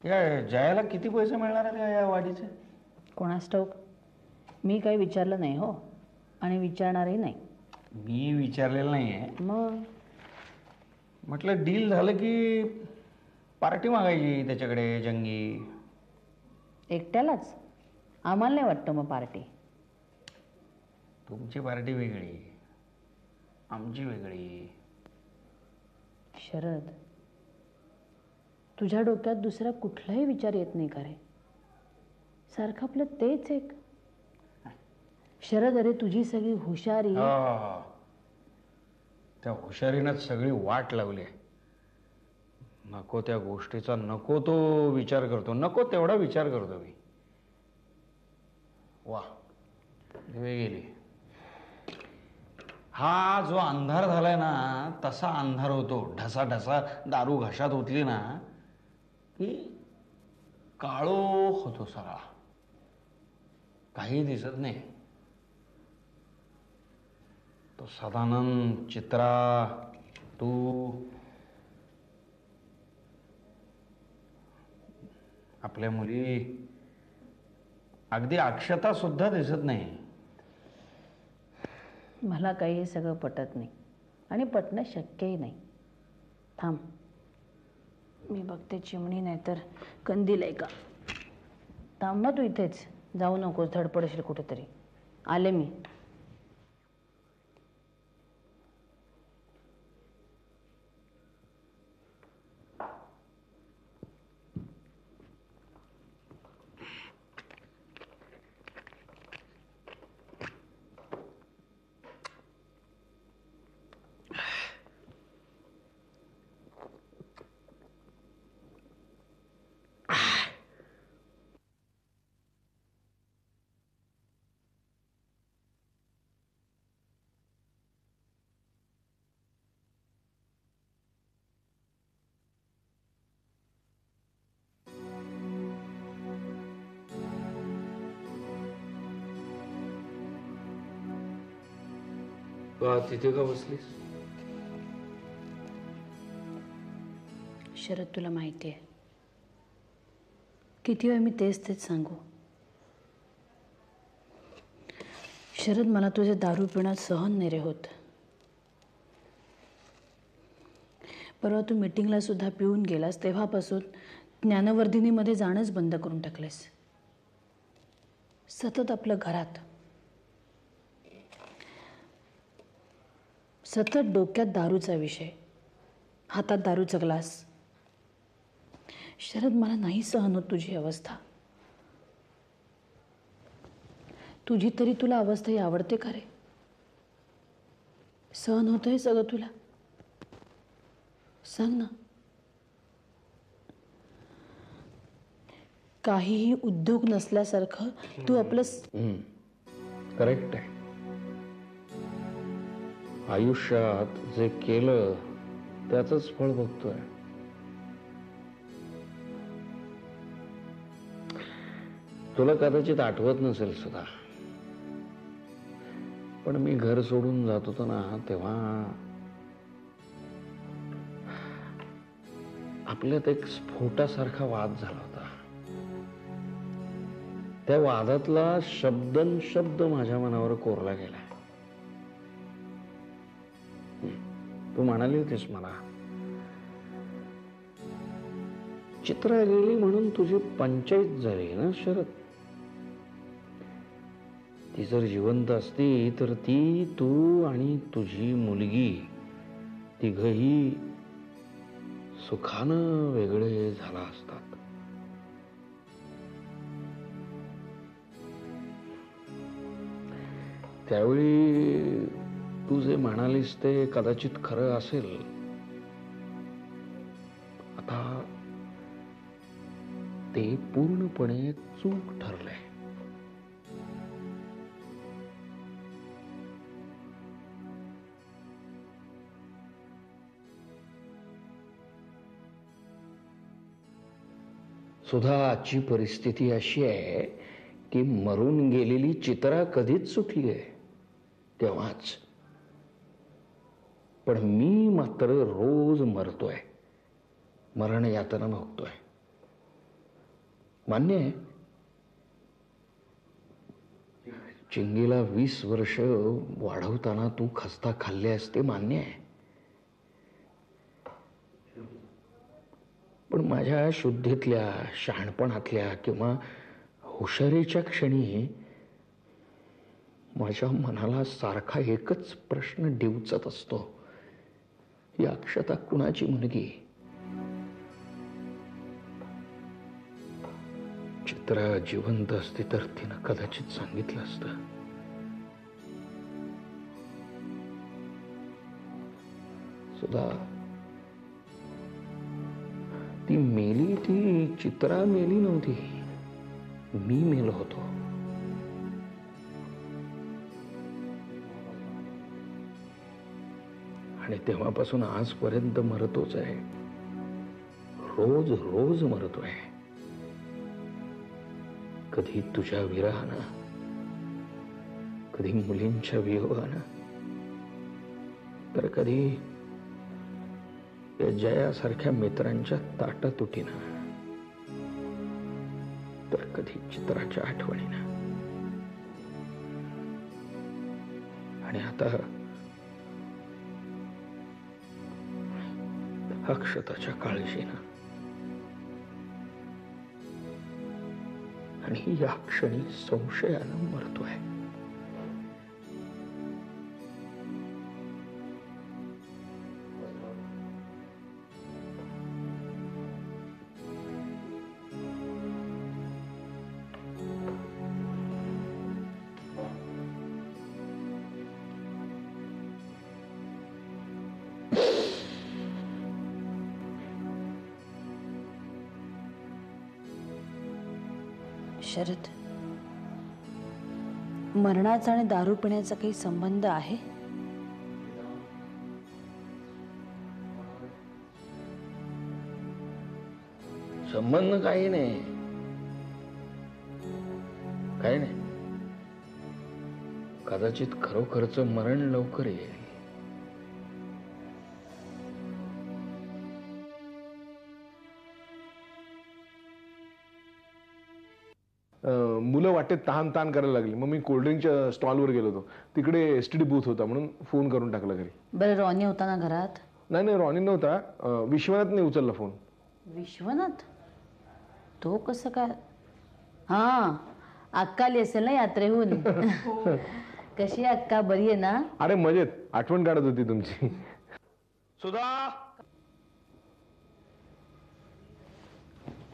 या जयाला किती पैसे मिळणार आहेत या वाढीचे? कोणास ठाऊक, मी काही विचारलं नाही हो, आणि विचारणारही नाही. मी विचारलेलं नाही आहे. मग म्हटलं डील झालं की पार्टी मागायची त्याच्याकडे जंगी. एकट्यालाच? आम्हाला नाही वाटतं मग पार्टी. तुमची पार्टी वेगळी, आमची वेगळी. शरद, तुझ्या डोक्यात दुसरा कुठलाही विचार येत नाही का रे? सारखं आपलं तेच एक. शरद, अरे तुझी सगळी हुशारी. त्या हुशारीनं सगळी वाट लावली. नको त्या गोष्टीचा नको तो विचार करतो, नको तेवढा विचार करतो मी. वा, दिवे गेली. हा जो अंधार झालाय ना, तसा अंधार होतो. ढसा ढसा दारू घशात ओतली ना की काळोख होतो सगळा, काही दिसत नाही. तो सदानंद, चित्रा, तू, आपल्या मुली, अगदी अक्षता सुद्धा दिसत नाही. मला काही हे सगळं पटत नाही आणि पटणं शक्यही नाही. थांब, मी बघते चिमणी नाही तर कंदील आहे का. थांब ना तू इथेच, जाऊ नकोस, धडपडशील कुठेतरी. आले मी. तिथे का बसलीस? शरद, तुला माहिती आहे किती वेळ मी तेच तेच सांगू. शरद, मला तुझे दारू पिणं सहन नाही रे होत. परवा तू मीटिंगला सुद्धा पिऊन गेलास तेव्हापासून ज्ञानवर्धिनीमध्ये जाणंच बंद करून टाकलेस. सतत आपलं घरात, सतत डोक्यात दारूचा विषय, हातात दारूचा ग्लास. शरद, मला नाही सहन होत तुझी अवस्था. तुझी तरी तुला अवस्था ही आवडते का रे? सहन होतंय सगळं तुला? सांग ना. काहीही उद्योग नसल्यासारखं तू आपलं. करेक्ट आहे. आयुष्यात जे केलं त्याचंच फळ बघतोय. तुला कदाचित आठवत नसेल सुद्धा, पण मी घर सोडून जात होतो ना तेव्हा आपल्यात एक स्फोटासारखा वाद झाला होता. त्या वादातला शब्दन शब्द माझ्या मनावर कोरला गेला. तू म्हणाली होतीस मला, चित्रा गेली म्हणून तुझी पंचायत झाली ना शरद. ती जर जिवंत असती तर ती, तू आणि तुझी मुलगी तिघही सुखानं वेगळे झाला असतात. त्यावेळी तू जे म्हणालीस ते कदाचित खरं असेल. आता ते पूर्णपणे चूक ठरलंय. सुधा, आजची परिस्थिती अशी आहे की मरून गेलेली चित्रा कधीच सुटली आहे तेव्हाच, पण मी मात्र रोज मरतोय, मरण यातना भोगतोय. मान्य आहे. चिंगीला 20 वर्ष वाढवताना तू खस्ता खाल्ले असते, मान्य आहे. पण माझ्या शुद्धीतल्या, शहाणपणातल्या किंवा हुशारीच्या क्षणी माझ्या मनाला सारखा एकच प्रश्न डिवचत असतो. ही अक्षता कुणाची मुलगी? चित्रा जिवंत असती तर तिनं कदाचित सांगितलं असतं. सुधा, ती मेली, ती चित्रा मेली नव्हती, मी मेलो होतो. आणि तेव्हापासून आजपर्यंत मरतोच आहे. रोज रोज मरतोय. कधी तुझ्या विरहानं, कधी मुलींच्या वियोगानं, तर कधी या जयासारख्या मित्रांच्या ताटातुटीनं, तर कधी चित्राच्या आठवणीनं. आणि आता अक्षताच्या काळजीनं. आणि या क्षणी संशयानं मरतोय. शरद, मरणाचा आणि दारू पिण्याचा काही संबंध आहे? संबंध काही नाही, काही नाही. कदाचित खरोखरचं मरण लवकर येईल. मुलं वाटेत तहान ताण करायला लागली. मग मी कोल्ड्रिंकच्या स्टॉलवर गेलो होतो. तिकडे एसटीडी बूथ होता म्हणून फोन करून टाकला घरी. बरं, रॉनी होता ना घरात? नाही नाही, रॉनी नव्हता. विश्वनाथने उचलला फोन. विश्वनाथ? तो कसं काय? हा, अक्का आली असेल ना यात्रेहून. कशी अक्का? बरी आहे ना? अरे मजेत. आठवण काढत होती तुमची. सुधा,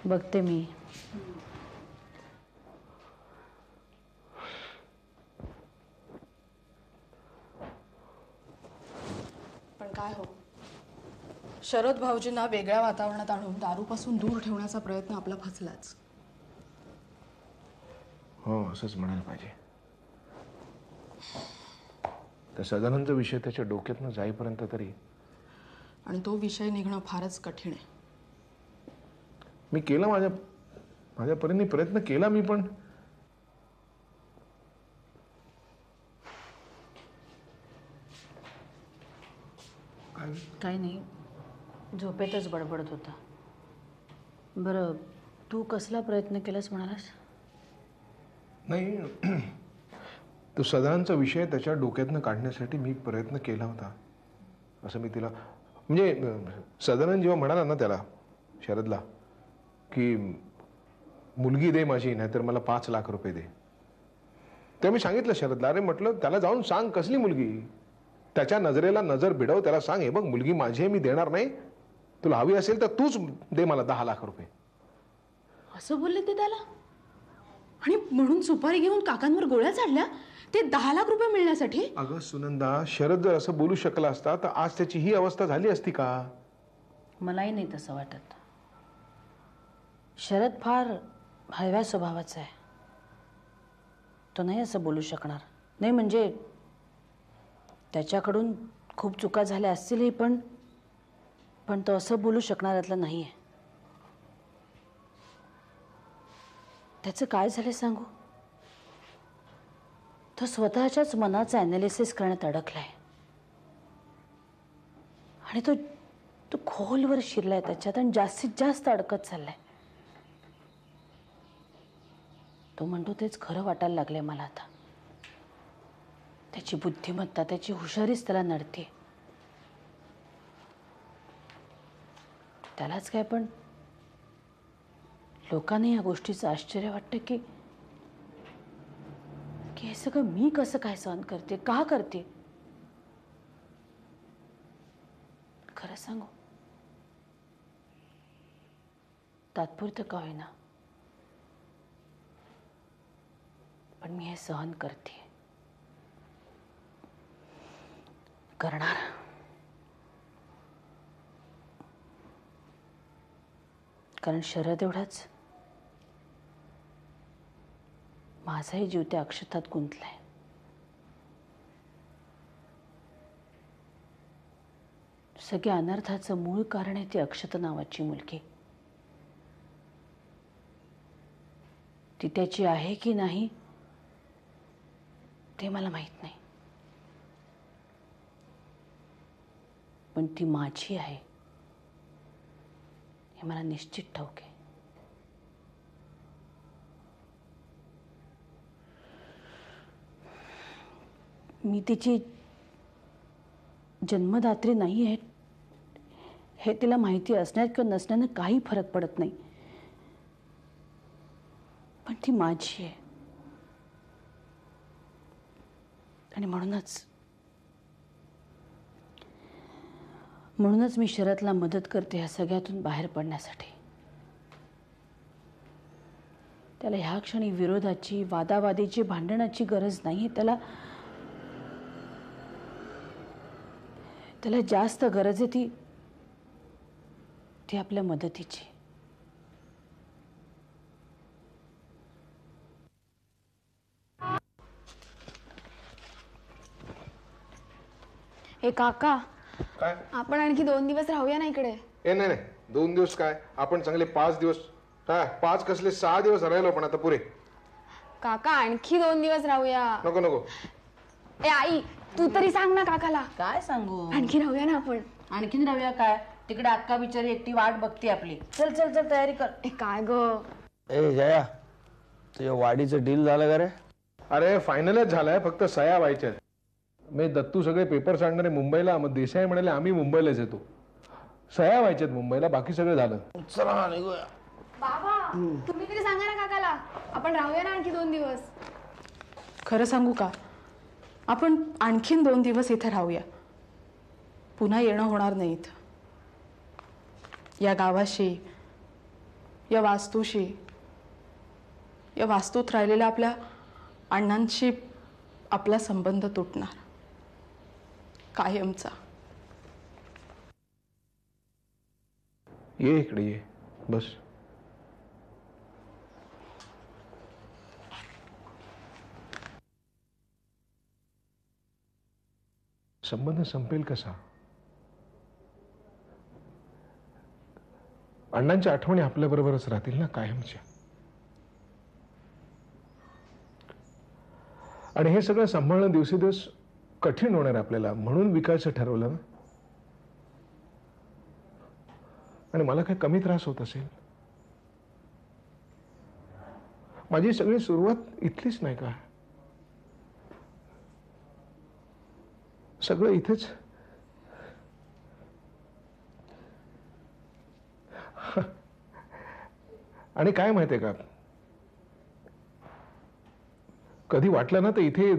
बघते मी. पण काय हो, शरद भाऊजींना वेगळ्या वातावरणात आणून दारूपासून दूर ठेवण्याचा प्रयत्न आपला फसलाच. हो, असंच म्हणायला पाहिजे. त्या सदानंदचा विषय त्याच्या डोक्यातनं जाईपर्यंत तरी. आणि तो विषय निघणं फारच कठीण आहे. मी केला, माझ्या परीने प्रयत्न केला मी, पण काही नाही, झोपेतच बडबडत होता. बरं, तू कसला प्रयत्न केलास म्हणालास? नाही, तो सदानंदचा विषय त्याच्या डोक्यातनं काढण्यासाठी मी प्रयत्न केला होता असं मी तिला. म्हणजे सदानंद जेव्हा म्हणाला ना त्याला, शरदला, की मुलगी दे माझी, नाहीतर मला 5 लाख रुपये दे, तेव्हा मी सांगितलं शरदला, अरे म्हटलं त्याला जाऊन सांग कसली मुलगी. त्याच्या नजरेला नजर भिडव. त्याला सांग, हे बघ मुलगी माझी आहे, मी देणार नाही. तुला हवी असेल तर तूच दे मला 10 लाख रुपये. असं बोलले ते त्याला? आणि म्हणून सुपारी घेऊन काकांवर गोळ्या झाडल्या, ते 10 लाख रुपये मिळण्यासाठी? अगं सुनंदा, शरद जर असं बोलू शकला असता तर आज त्याची ही अवस्था झाली असती का? मलाही नाही तसं वाटत. शरद फार हळव्या स्वभावाचा आहे. तो नाही असं बोलू शकणार. नाही म्हणजे त्याच्याकडून खूप चुका झाल्या असतीलही, पण तो असं बोलू शकणाऱ्यातला नाही आहे. त्याचं काय झालं सांगू? तो स्वतःच्याच मनाचं ॲनालिसिस करण्यात अडकलाय. आणि तो खोलवर शिरलाय त्याच्यात आणि जास्तीत जास्त अडकत चाललाय. तो म्हणतो तेच खरं वाटायला लागलंय मला आता. त्याची बुद्धिमत्ता, त्याची हुशारीच त्याला नडते. त्यालाच काय, पण लोकांना या गोष्टीचं आश्चर्य वाटतं की हे सगळं मी कसं काय सहन करते, का करते. खरं सांगू, तात्पुरतं का होईना, पण मी हे सहन करते, करणार. कारण शरद एवढाच, माझाही जीव त्या अक्षतात गुंतलाय. सगळ्या अनर्थाचं मूळ कारण आहे ती अक्षत नावाची मुलगी. ती त्याची आहे की नाही ते मला माहित नाही, पण ती माझी आहे हे मला निश्चित ठाऊक आहे. मी तिची जन्मदात्री नाही आहे हे तिला माहिती असण्यात किंवा नसण्यानं काही फरक पडत नाही, पण ती माझी आहे. आणि म्हणूनच मी शरदला मदत करते ह्या सगळ्यातून बाहेर पडण्यासाठी. त्याला ह्या क्षणी विरोधाची, वादावादीची, भांडणाची गरज नाही. त्याला जास्त गरज आहे ती आपल्या मदतीची. हे काका, काय? आपण आणखी 2 दिवस राहूया ना इकडे. नाही 2 दिवस काय, आपण चांगले 5 दिवस. हा, 5 कसले 6 दिवस राहिलो पण आता पुरे. काका आणखी 2 दिवस राहूया. नको. ए आई, तू तरी सांग ना काकाला. काय सांगू, आणखी राहूया ना आपण. आणखीन राहूया काय, तिकडे अक्का बिचारी एकटी वाट बघते आपली. चल चल चल तयारी कर. ए काय ग, ए जया, तुझ्या वाढीचं डील झालं का रे? अरे फायनलच झालाय, फक्त सह्या व्हायच्या. मी दत्तू सगळे पेपर आणणारे मुंबईला, मग देसाई म्हणाले आम्ही मुंबईलाच येतो. सह्या व्हायच्यात मुंबईला, बाकी सगळं झालं. चला निघूया. बाबा तुम्ही तरी सांगा ना काकाला, आपण राहूया ना आणखी 2 दिवस. खरं सांगू का, आपण आणखीन 2 दिवस इथे राहूया. पुन्हा येणं होणार नाही इथं. या गावाशी, या वास्तूशी, या वास्तूत राहिलेल्या आपल्या अण्णांशी आपला संबंध तुटणार कायमचा. ये इकडे ये, बस. संबंध संपेल कसा? अण्णांच्या आठवणी आपल्या बरोबरच राहतील ना कायमच्या. आणि हे सगळं सांभाळणं दिवसेदिवस कठीण होणार आपल्याला, म्हणून विकायचं ठरवलं ना. आणि मला काही कमी त्रास होत असेल? माझी सगळी सुरुवात इथलीच नाही का? सगळं इथेच. आणि काय माहितीये का, कधी वाटलं ना तर इथे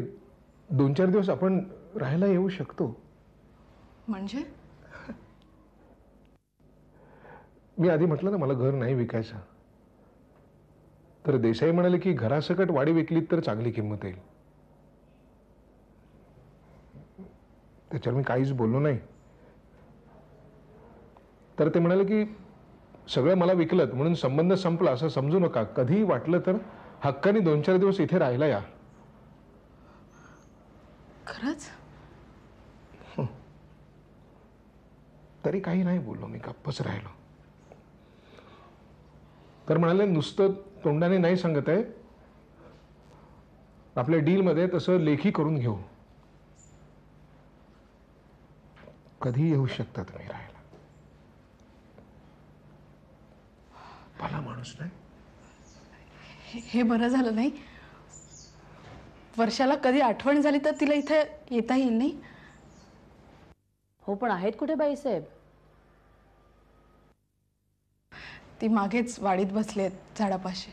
2-4 दिवस आपण राहायला येऊ शकतो. म्हणजे मी आधी म्हटलं ना मला घर नाही विकायचं, तर देसाई म्हणाले की घरासकट वाडी विकलीत तर चांगली किंमत येईल. त्याच्यावर मी काहीच बोललो नाही. तर ते म्हणाले की सगळं मला विकलत म्हणून संबंध संपला असं समजू नका. कधी वाटलं तर हक्काने 2-4 दिवस इथे राहायला या. खरंच? तरी काही नाही बोललो, मी गप्पच राहिलो. तर म्हणाले नुसतं तोंडाने नाही सांगत आहे, आपल्या डीलमध्ये तसं लेखी करून घेऊ. कधी येऊ शकता तुम्ही राहायला. भला माणूस नाही? हे बरं झालं नाही. वर्षाला कधी आठवण झाली तर तिला इथे येता येईल नाही. हो, पण आहेत कुठे बाईसाहेब? ती मागेच वाडीत बसली आहेत झाडापाशी.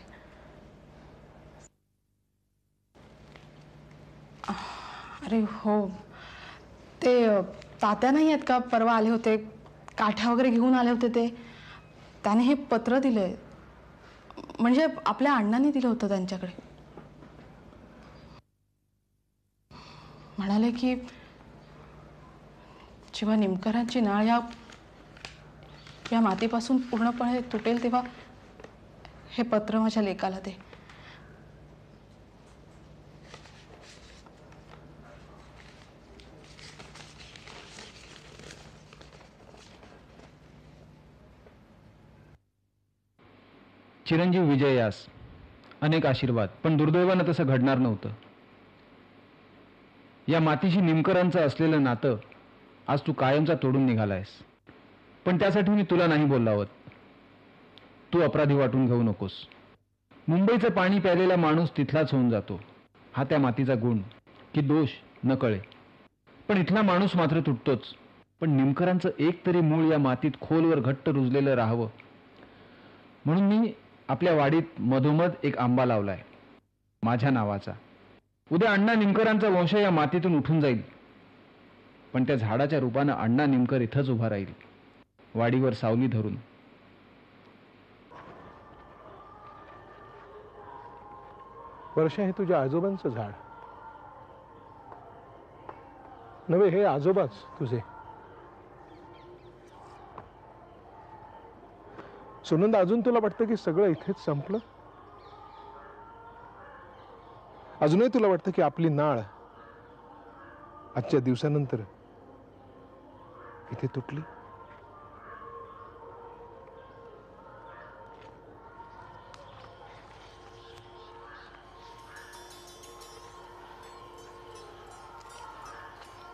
अरे हो, ते तात्या नाही आहेत का, परवा आले होते, काठ्या वगैरे घेऊन आले होते, ते त्याने हे पत्र दिलंय. म्हणजे आपल्या अण्णांनी दिलं होतं त्यांच्याकडे. म्हणाले की जेव्हा निमकरांची नाळ या मातीपासून पूर्णपणे तुटेल तेव्हा हे पत्र माझ्या लेकाला दे. चिरंजीव विजय यास अनेक आशीर्वाद. पण दुर्दैवानं तसं घडणार नव्हतं. या मातीशी निमकरांचं असलेलं नातं आज तू कायमचा तोडून निघालायस. पण त्यासाठी मी तुला नाही बोलावत. तू अपराधी वाटून घेऊ नकोस. मुंबईचं पाणी प्यायलेला माणूस तिथलाच होऊन जातो, हा त्या मातीचा गुण की दोष न कळे. पण इथला माणूस मात्र तुटतोच. पण निमकरांचं एक तरी मूळ या मातीत खोलवर घट्ट रुजलेलं राहावं म्हणून मी आपल्या वाडीत मधोमध एक आंबा लावलाय माझ्या नावाचा. उद्या अण्णा निमकरांचा वंश या मातीतून उठून जाईल, पण त्या झाडाच्या रूपानं अण्णा निमकर इथंच उभा राहील, वाडीवर सावली धरून. वर्षा, हे तुझ्या आजोबांचं झाड नव्हे, हे आजोबाच तुझे. सुनंदा, अजून तुला वाटतं की सगळं इथेच संपलं? अजूनही तुला वाटतं की आपली नाळ आजच्या दिवसानंतर इथे तुटली?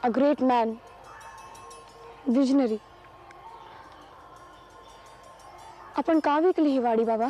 A great man, visionary. आपण का विकली ही वाडी बाबा?